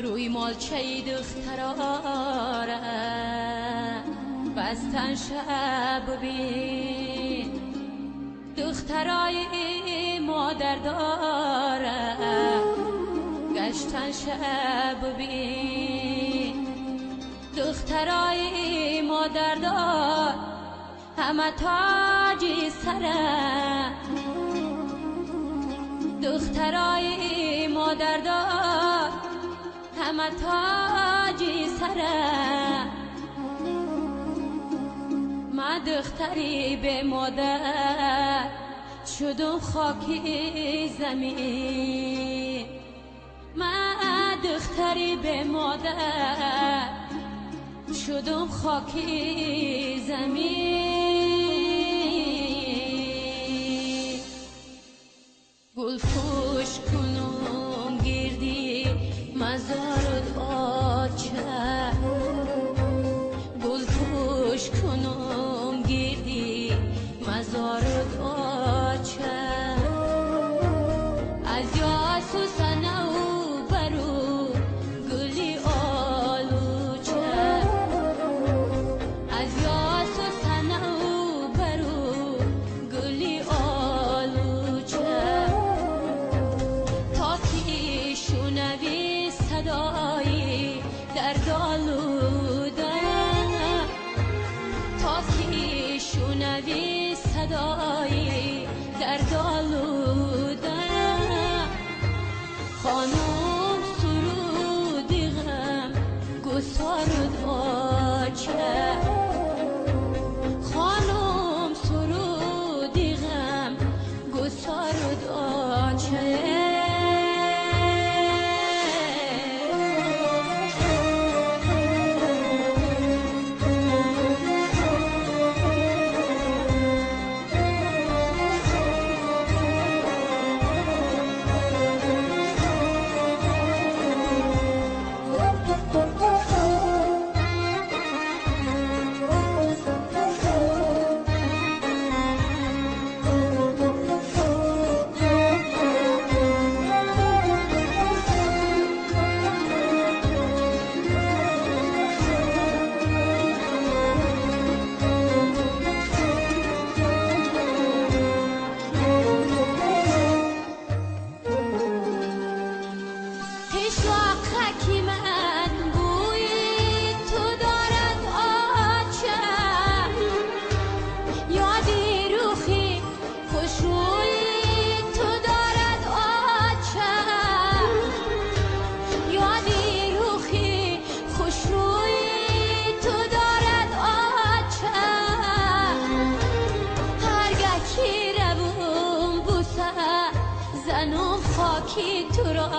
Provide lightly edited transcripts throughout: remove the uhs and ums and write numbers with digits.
روی مالچه دختراره بستن شب بین دخترای مادر داره گشتن شب بین دخترای مادر دار همه تاجی سره دخترای مادر دار همه تاجی سره من دختری به مادر شدم خاکی زمین من دختری به مادر شدم خاکی زمین گل پوش کنم گردی مزارت آچه گل پوش کنم گردی مزارت آچه از یاسو سنو برو گلی آلوچه از یاسو سنو برو گلی آلوچه تا که شنوی صدایی در دالوده تا که شنوی صدایی در دالوده خانم سرودی غم گسارد آچه خانم سرودی غم گسارد آچه زنم خاکی تو را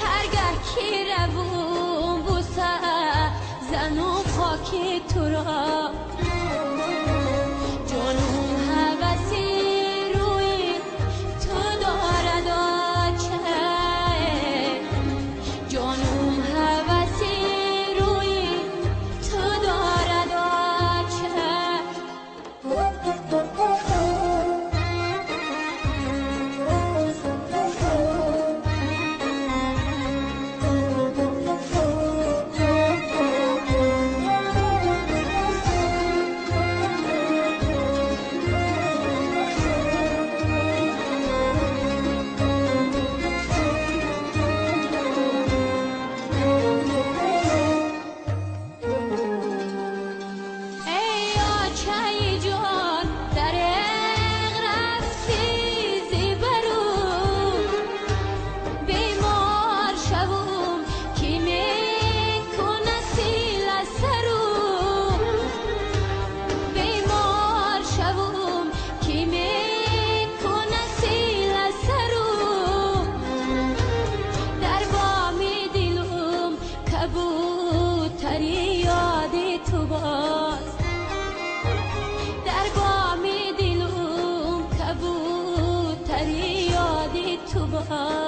هرگه کی روم بوسه زنم خاکی تو را جانم هوسی روی تو دارد آچه جانم هوسی روی تو دارد آچه در بام دلم کبوتری یادی تو باز